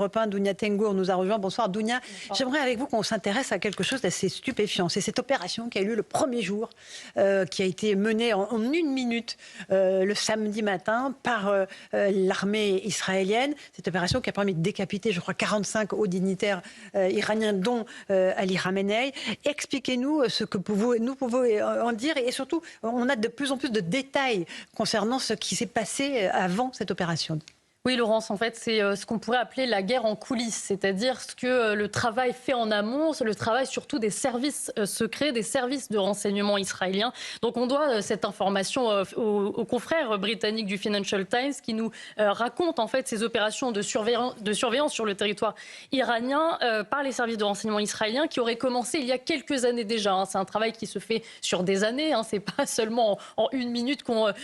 Europe 1, Dounia Tengour nous a rejoint. Bonsoir Dounia. J'aimerais avec vous qu'on s'intéresse à quelque chose d'assez stupéfiant. C'est cette opération qui a eu lieu le premier jour, qui a été menée en 1 minute le samedi matin par l'armée israélienne. Cette opération qui a permis de décapiter, je crois, 45 hauts dignitaires iraniens, dont Ali Khamenei. Expliquez-nous ce que nous pouvons en dire et surtout, on a de plus en plus de détails concernant ce qui s'est passé avant cette opération. Oui, Laurence, en fait, c'est ce qu'on pourrait appeler la guerre en coulisses, c'est-à-dire ce que le travail fait en amont, c'est le travail surtout des services secrets, des services de renseignement israéliens. Donc on doit cette information aux confrères britanniques du Financial Times qui nous racontent en fait ces opérations de surveillance sur le territoire iranien par les services de renseignement israéliens qui auraient commencé il y a quelques années déjà. C'est un travail qui se fait sur des années, c'est pas seulement en 1 minute qu'on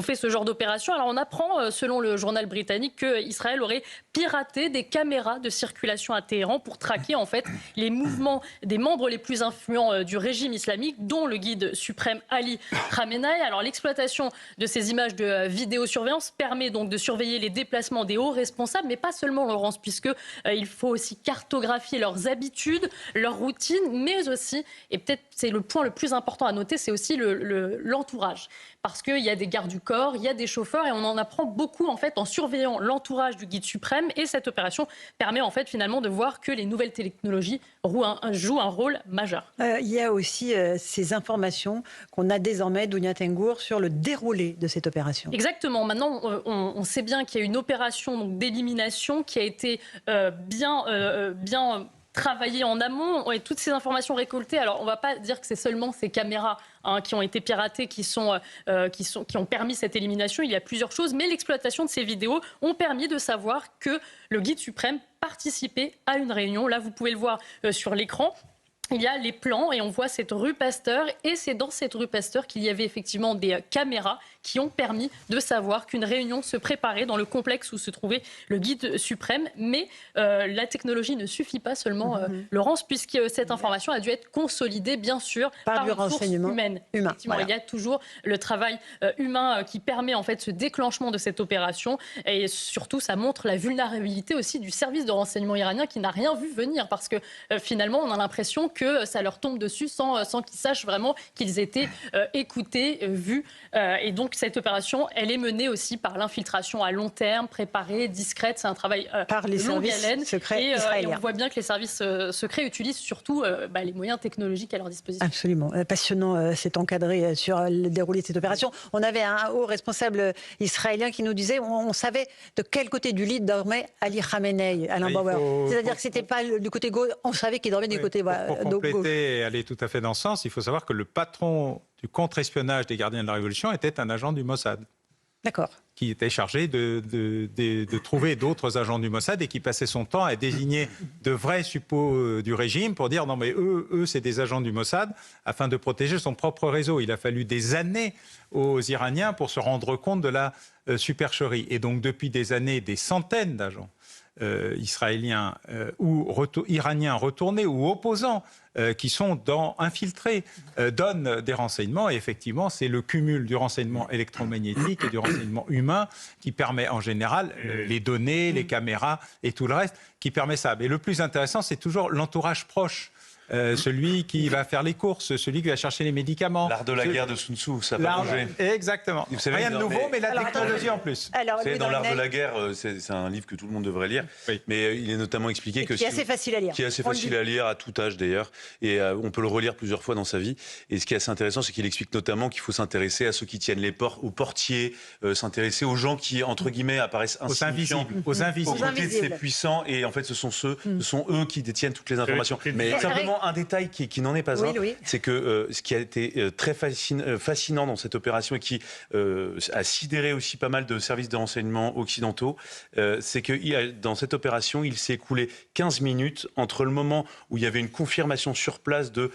fait ce genre d'opération. Alors on apprend, selon le journal britannique, qu'Israël aurait piraté des caméras de circulation à Téhéran pour traquer en fait les mouvements des membres les plus influents du régime islamique, dont le guide suprême Ali Khamenei. Alors l'exploitation de ces images de vidéosurveillance permet donc de surveiller les déplacements des hauts responsables, mais pas seulement, Laurence, puisque il faut aussi cartographier leurs habitudes, leurs routines, mais aussi, et peut-être c'est le point le plus important à noter, c'est aussi l'entourage. Parce qu'il y a des gardes du corps, il y a des chauffeurs et on en apprend beaucoup en fait en surveillant l'entourage du guide suprême. Et cette opération permet en fait finalement de voir que les nouvelles technologies jouent un rôle majeur. Il y a aussi ces informations qu'on a désormais, Dounia Tengour, sur le déroulé de cette opération. Exactement. Maintenant, on sait bien qu'il y a une opération d'élimination qui a été bien travailler en amont et toutes ces informations récoltées. Alors, on ne va pas dire que c'est seulement ces caméras qui ont été piratées qui ont permis cette élimination. Il y a plusieurs choses, mais l'exploitation de ces vidéos ont permis de savoir que le guide suprême participait à une réunion. Là, vous pouvez le voir sur l'écran. Il y a les plans et on voit cette rue Pasteur et c'est dans cette rue Pasteur qu'il y avait effectivement des caméras qui ont permis de savoir qu'une réunion se préparait dans le complexe où se trouvait le guide suprême. Mais la technologie ne suffit pas seulement, Laurence, puisque cette information a dû être consolidée, bien sûr, par du une source renseignement humaine. Voilà. Il y a toujours le travail humain qui permet en fait ce déclenchement de cette opération et surtout ça montre la vulnérabilité aussi du service de renseignement iranien qui n'a rien vu venir parce que finalement on a l'impression que ça leur tombe dessus sans qu'ils sachent vraiment qu'ils étaient écoutés, vus. Et donc cette opération, elle est menée aussi par l'infiltration à long terme, préparée, discrète. C'est un travail par les longue services haleine. secrets Et israéliens. on voit bien que les services secrets utilisent surtout les moyens technologiques à leur disposition. Absolument. Passionnant, c'est encadré sur le déroulé de cette opération. On avait un haut responsable israélien qui nous disait on savait de quel côté du lit dormait Ali Khamenei, Alain Bauer. C'est-à-dire que c'était pas du côté gauche, on savait qu'il dormait du côté Pour compléter et aller tout à fait dans ce sens, il faut savoir que le patron du contre-espionnage des gardiens de la Révolution était un agent du Mossad. D'accord. Qui était chargé de trouver d'autres agents du Mossad et qui passait son temps à désigner de vrais suppôts du régime pour dire non mais eux c'est des agents du Mossad afin de protéger son propre réseau. Il a fallu des années aux Iraniens pour se rendre compte de la supercherie. Et donc depuis des années, des centaines d'agents israéliens ou iraniens retournés ou opposants qui sont infiltrés donnent des renseignements. Et effectivement, c'est le cumul du renseignement électromagnétique et du renseignement humain qui permet en général les données, les caméras et tout le reste qui permet ça. Mais le plus intéressant, c'est toujours l'entourage proche. Celui qui va faire les courses, celui qui va chercher les médicaments. L'art de la guerre de Sun Tzu, ça va bouger. Exactement. Vous savez, rien de nouveau, mais la technologie en plus. C'est dans l'art de la guerre, c'est un livre que tout le monde devrait lire, oui. Mais il est notamment expliqué que... Qui est assez facile à lire. Qui est assez facile à lire, à tout âge d'ailleurs, et on peut le relire plusieurs fois dans sa vie. Et ce qui est assez intéressant, c'est qu'il explique notamment qu'il faut s'intéresser à ceux qui tiennent les portes, aux portiers, s'intéresser aux gens qui, entre guillemets, apparaissent insignifiants. Aux invisibles. Aux côtés de ces puissants, et en fait, ce sont eux qui détiennent toutes les informations. Mais simplement un détail qui n'en est pas un, c'est que ce qui a été très fascinant dans cette opération et qui a sidéré aussi pas mal de services de renseignement occidentaux, c'est que dans cette opération, il s'est écoulé 15 minutes entre le moment où il y avait une confirmation sur place de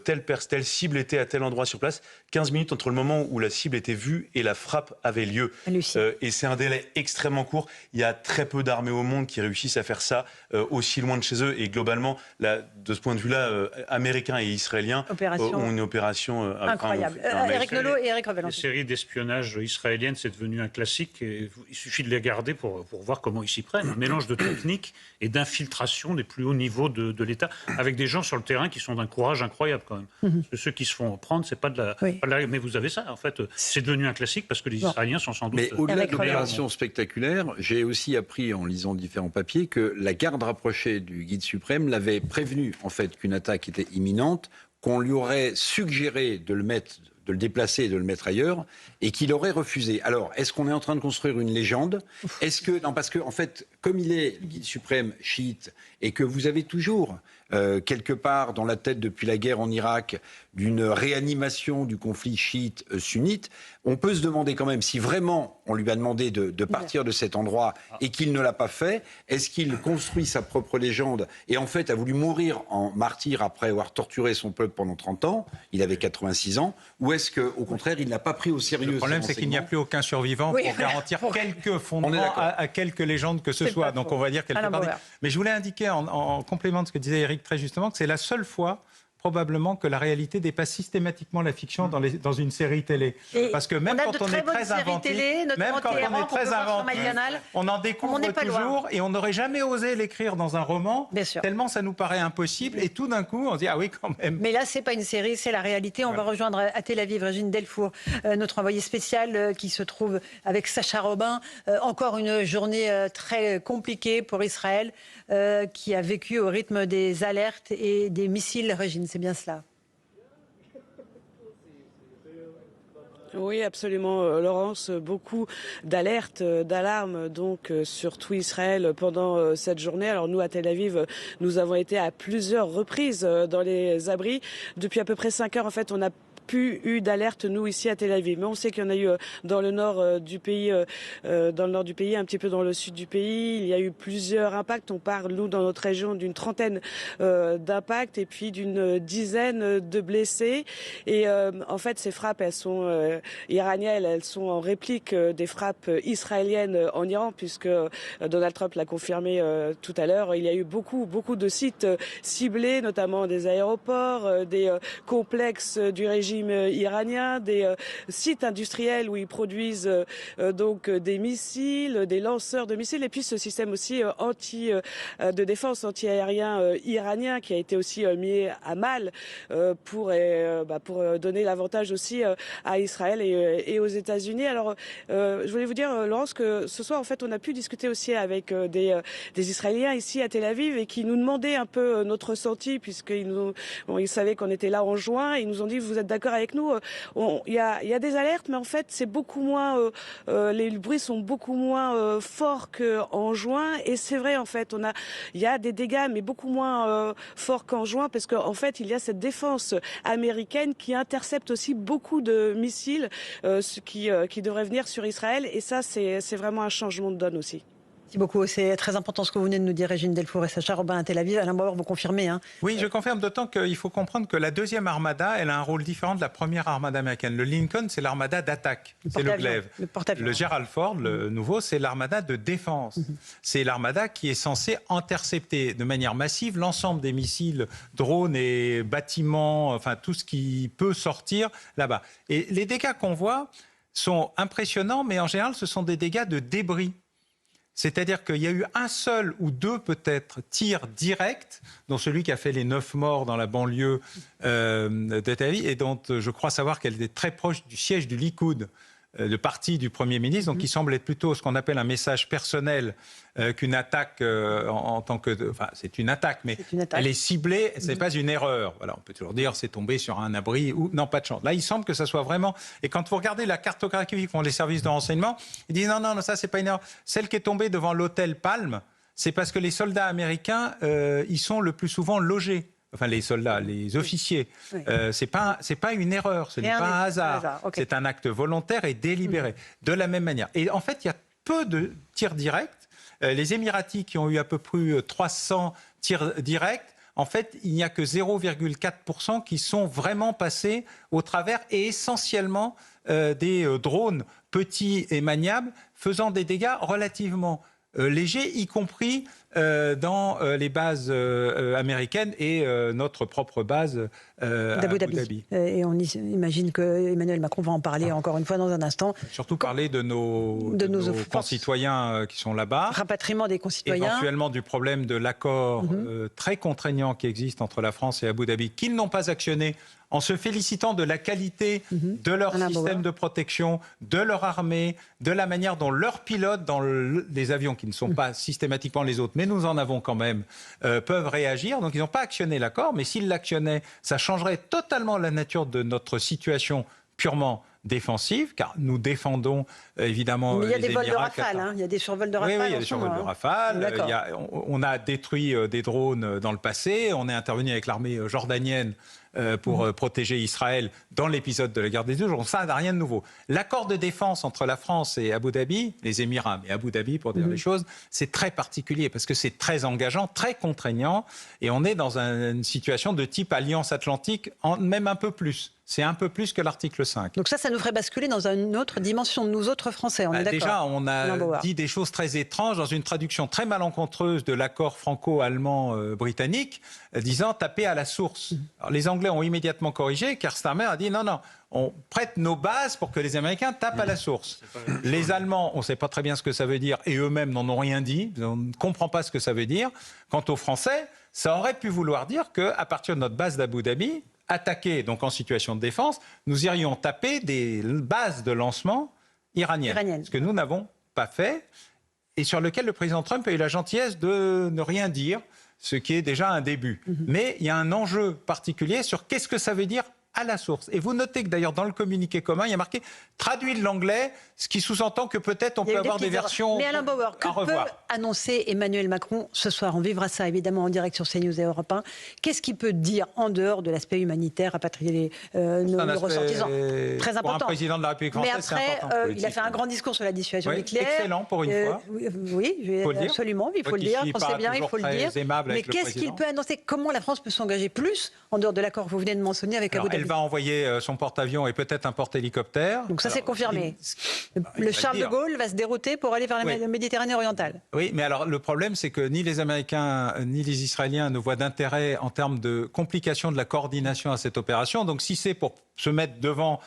telle cible était à tel endroit sur place, 15 minutes entre le moment où la cible était vue et la frappe avait lieu. Et c'est un délai extrêmement court. Il y a très peu d'armées au monde qui réussissent à faire ça aussi loin de chez eux. Et globalement, de ce point de vue-là, Américains et Israéliens ont une opération incroyable. Éric Nolot et Éric Revel. Les séries d'espionnage israéliennes, c'est devenu un classique. Et il suffit de les regarder pour voir comment ils s'y prennent. Un mélange de techniques et d'infiltration des plus hauts niveaux de l'État, avec des gens sur le terrain qui sont d'un courage incroyable quand même. Parce que ceux qui se font prendre, c'est pas de la... Mais vous avez ça, en fait. C'est devenu un classique parce que les Israéliens sont sans doute... Mais au-delà de l'opération spectaculaire, j'ai aussi appris en lisant différents papiers que la garde rapprochée du guide suprême l'avait prévenu, en fait, qu'une attaque était imminente, qu'on lui aurait suggéré de le déplacer et de le mettre ailleurs, et qu'il aurait refusé. Alors, est-ce qu'on est en train de construire une légende ? Non, parce que, en fait, comme il est le guide suprême chiite, et que vous avez toujours, quelque part dans la tête depuis la guerre en Irak, d'une réanimation du conflit chiite-sunnite, on peut se demander quand même si vraiment on lui a demandé de partir de cet endroit et qu'il ne l'a pas fait, est-ce qu'il construit sa propre légende et en fait a voulu mourir en martyr après avoir torturé son peuple pendant 30 ans, il avait 86 ans, ou est-ce qu'au contraire il n'a pas pris au sérieux? Le problème c'est qu'il n'y a plus aucun survivant pour garantir quelques fondements à quelques légendes que ce soit, donc on va dire quelque part. Mais je voulais indiquer en complément de ce que disait Éric très justement que c'est la seule fois probablement que la réalité dépasse systématiquement la fiction dans une série télé. Parce que même quand on est très inventif, on en découvre toujours et on n'aurait jamais osé l'écrire dans un roman, tellement ça nous paraît impossible. Et tout d'un coup, on se dit, ah oui, quand même. Mais là, c'est pas une série, c'est la réalité. On va rejoindre à Tel Aviv Régine Delfour, notre envoyée spéciale qui se trouve avec Sacha Robin. Encore une journée très compliquée pour Israël, qui a vécu au rythme des alertes et des missiles. Régine, c'est bien cela. Oui, absolument, Laurence. Beaucoup d'alertes, d'alarmes donc sur tout Israël pendant cette journée. Alors nous, à Tel Aviv, nous avons été à plusieurs reprises dans les abris. Depuis à peu près 5 heures, en fait, on a eu d'alerte, nous, ici à Tel Aviv. Mais on sait qu'il y en a eu dans le nord du pays, un petit peu dans le sud du pays. Il y a eu plusieurs impacts. On parle, nous, dans notre région, d'une trentaine d'impacts et puis d'une dizaine de blessés. Et en fait, ces frappes, elles sont iraniennes, elles sont en réplique des frappes israéliennes en Iran, puisque Donald Trump l'a confirmé tout à l'heure. Il y a eu beaucoup de sites ciblés, notamment des aéroports, des complexes du régime iranien, des sites industriels où ils produisent donc des missiles, des lanceurs de missiles, et puis ce système aussi de défense anti-aérien iranien qui a été aussi mis à mal pour donner l'avantage aussi à Israël et aux États-Unis. Alors, je voulais vous dire, Laurence, que ce soir, en fait, on a pu discuter aussi avec des Israéliens ici à Tel Aviv et qui nous demandaient un peu notre ressenti, puisqu'ils savaient qu'on était là en juin, et ils nous ont dit, vous êtes d'accord avec nous, il y a des alertes, mais en fait c'est beaucoup moins, les bruits sont beaucoup moins forts qu'en juin, et c'est vrai, en fait il y a des dégâts, mais beaucoup moins forts qu'en juin, parce qu'en fait il y a cette défense américaine qui intercepte aussi beaucoup de missiles qui devraient venir sur Israël, et ça c'est vraiment un changement de donne aussi. Merci beaucoup. C'est très important ce que vous venez de nous dire, Régine Delfour et Sacha Robin à Tel Aviv. Alain Bauer, vous confirmez, hein? Oui, je confirme, d'autant qu'il faut comprendre que la deuxième armada, elle a un rôle différent de la première armada américaine. Le Lincoln, c'est l'armada d'attaque, c'est le glaive. Le Gerald Ford, le nouveau, c'est l'armada de défense. C'est l'armada qui est censée intercepter de manière massive l'ensemble des missiles, drones et bâtiments, enfin tout ce qui peut sortir là-bas. Et les dégâts qu'on voit sont impressionnants, mais en général, ce sont des dégâts de débris. C'est-à-dire qu'il y a eu un seul ou deux peut-être tirs directs, dont celui qui a fait les 9 morts dans la banlieue de Tel Aviv, et dont je crois savoir qu'elle était très proche du siège du Likoud, le parti du Premier ministre, donc qui semble être plutôt ce qu'on appelle un message personnel qu'une attaque en tant que... Enfin, c'est une attaque, mais elle est ciblée, ce n'est pas une erreur. Voilà, on peut toujours dire c'est tombé sur un abri ou... Non, pas de chance. Là, il semble que ça soit vraiment... Et quand vous regardez la cartographie qu'ont les services de renseignement, ils disent non, ça, c'est pas une erreur. Celle qui est tombée devant l'hôtel Palm, c'est parce que les soldats américains, ils sont le plus souvent logés. Enfin, les soldats, les officiers. Oui. C'est pas une erreur, ce n'est pas un hasard. Okay. C'est un acte volontaire et délibéré. De la même manière. Et en fait, il y a peu de tirs directs. Les Émiratis qui ont eu à peu près 300 tirs directs, en fait, il n'y a que 0,4% qui sont vraiment passés au travers et essentiellement des drones petits et maniables faisant des dégâts relativement légers, y compris dans les bases américaines et notre propre base d'Abu Dhabi. Et on imagine que Emmanuel Macron va en parler encore une fois dans un instant. Surtout parler de nos concitoyens qui sont là-bas. Rapatriement des concitoyens. Éventuellement du problème de l'accord très contraignant qui existe entre la France et Abu Dhabi, qu'ils n'ont pas actionné en se félicitant de la qualité de leur système de protection, de leur armée, de la manière dont leurs pilotes dans les avions, qui ne sont pas systématiquement les autres, mais nous en avons quand même, peuvent réagir. Donc ils n'ont pas actionné l'accord, mais s'ils l'actionnaient, ça changerait totalement la nature de notre situation purement défensive, car nous défendons évidemment les Émirats. Mais il y a des vols de Rafale, il y a des survols de Rafale. Oui, il y a des survols de Rafale. On a détruit des drones dans le passé. On est intervenu avec l'armée jordanienne pour protéger Israël dans l'épisode de la guerre des 2 jours. Ça n'a rien de nouveau. L'accord de défense entre la France et Abu Dhabi, les Émirats, mais Abu Dhabi pour dire les choses, c'est très particulier parce que c'est très engageant, très contraignant, et on est dans une situation de type Alliance Atlantique, même un peu plus. C'est un peu plus que l'article 5. Donc ça nous ferait basculer dans une autre dimension, nous autres Français, on est d'accord. Déjà, on a dit des choses très étranges dans une traduction très malencontreuse de l'accord franco-allemand-britannique, disant taper à la source. Alors, les Anglais ont immédiatement corrigé, car Starmer a dit non, on prête nos bases pour que les Américains tapent à la source. Les Allemands, on ne sait pas très bien ce que ça veut dire, et eux-mêmes n'en ont rien dit, on ne comprend pas ce que ça veut dire. Quant aux Français, ça aurait pu vouloir dire qu'à partir de notre base d'Abu Dhabi, attaquer, donc en situation de défense, nous irions taper des bases de lancement iraniennes. Ce que nous n'avons pas fait, et sur lequel le président Trump a eu la gentillesse de ne rien dire, ce qui est déjà un début. Mais il y a un enjeu particulier sur qu'est-ce que ça veut dire à la source. Et vous notez que d'ailleurs dans le communiqué commun, il y a marqué traduit de l'anglais, ce qui sous-entend que peut-être on peut avoir des versions. Mais Alain Bauer, que peut annoncer Emmanuel Macron ce soir? On vivra ça évidemment en direct sur CNews et Europe 1. Qu'est-ce qu'il peut dire en dehors de l'aspect humanitaire, rapatrier nos ressortissants? Très important. Pour un président de la République française, c'est important. Mais après, il a fait un grand discours sur la dissuasion nucléaire. Excellent pour une fois. Oui, absolument, il faut le dire. Quand c'est bien, il faut le dire. Mais qu'est-ce qu'il peut annoncer? Comment la France peut s'engager plus en dehors de l'accord que vous venez de mentionner avec Abu Dhabi? Elle va envoyer son porte-avions et peut-être un porte-hélicoptère. Donc ça, c'est confirmé. Le Charles de Gaulle va se dérouter pour aller vers la Méditerranée orientale. Oui, mais alors le problème, c'est que ni les Américains ni les Israéliens ne voient d'intérêt en termes de complication de la coordination à cette opération. Donc si c'est pour se mettre devant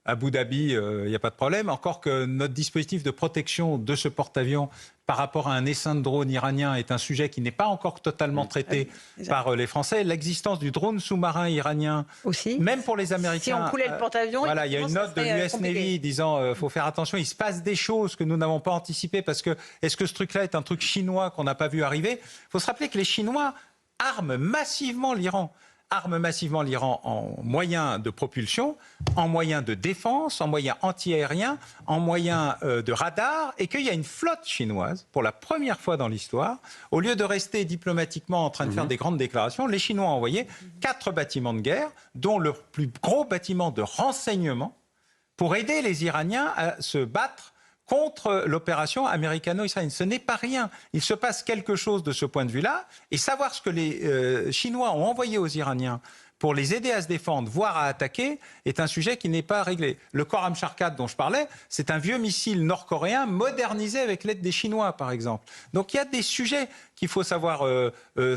Abu Dhabi, il n'y a pas de problème. Encore que notre dispositif de protection de ce porte-avions par rapport à un essaim de drone iranien est un sujet qui n'est pas encore totalement traité par les Français. L'existence du drone sous-marin iranien, aussi, même pour les Américains... Si on coulait le porte-avions... Voilà, il y a une note de l'US Navy disant faut faire attention, il se passe des choses que nous n'avons pas anticipées parce que est-ce que ce truc-là est un truc chinois qu'on n'a pas vu arriver? Il faut se rappeler que les Chinois arment massivement l'Iran en moyens de propulsion, en moyens de défense, en moyens anti-aériens, en moyens de radar, et qu'il y a une flotte chinoise, pour la première fois dans l'histoire, au lieu de rester diplomatiquement en train de faire des grandes déclarations, les Chinois ont envoyé 4 bâtiments de guerre, dont leur plus gros bâtiment de renseignement, pour aider les Iraniens à se battre contre l'opération américano-israélienne. Ce n'est pas rien. Il se passe quelque chose de ce point de vue-là. Et savoir ce que les Chinois ont envoyé aux Iraniens pour les aider à se défendre, voire à attaquer, est un sujet qui n'est pas réglé. Le Khorramshahr-4 dont je parlais, c'est un vieux missile nord-coréen modernisé avec l'aide des Chinois, par exemple. Donc il y a des sujets qu'il faut savoir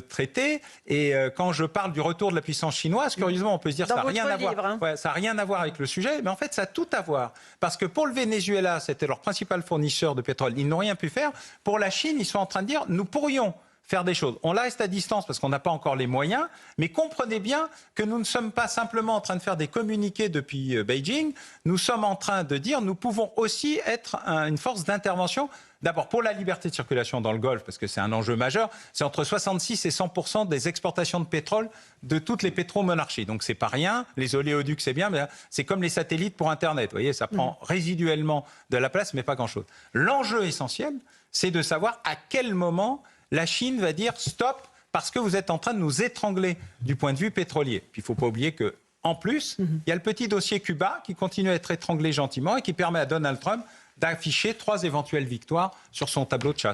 traiter. Et quand je parle du retour de la puissance chinoise, curieusement, on peut se dire que ça n'a rien à voir. Ouais, ça n'a rien à voir avec le sujet, mais en fait, ça a tout à voir. Parce que pour le Venezuela, c'était leur principal fournisseur de pétrole. Ils n'ont rien pu faire. Pour la Chine, ils sont en train de dire, nous pourrions faire des choses. On reste à distance parce qu'on n'a pas encore les moyens, mais comprenez bien que nous ne sommes pas simplement en train de faire des communiqués depuis Beijing, nous sommes en train de dire nous pouvons aussi être une force d'intervention. D'abord, pour la liberté de circulation dans le Golfe, parce que c'est un enjeu majeur, c'est entre 66 et 100% des exportations de pétrole de toutes les pétromonarchies. Donc, c'est pas rien. Les oléoducs, c'est bien, mais c'est comme les satellites pour Internet. Vous voyez, ça prend résiduellement de la place, mais pas grand-chose. L'enjeu essentiel, c'est de savoir à quel moment la Chine va dire stop, parce que vous êtes en train de nous étrangler du point de vue pétrolier. Puis, il ne faut pas oublier que, en plus, il y a le petit dossier Cuba qui continue à être étranglé gentiment et qui permet à Donald Trump d'afficher 3 éventuelles victoires sur son tableau de chasse.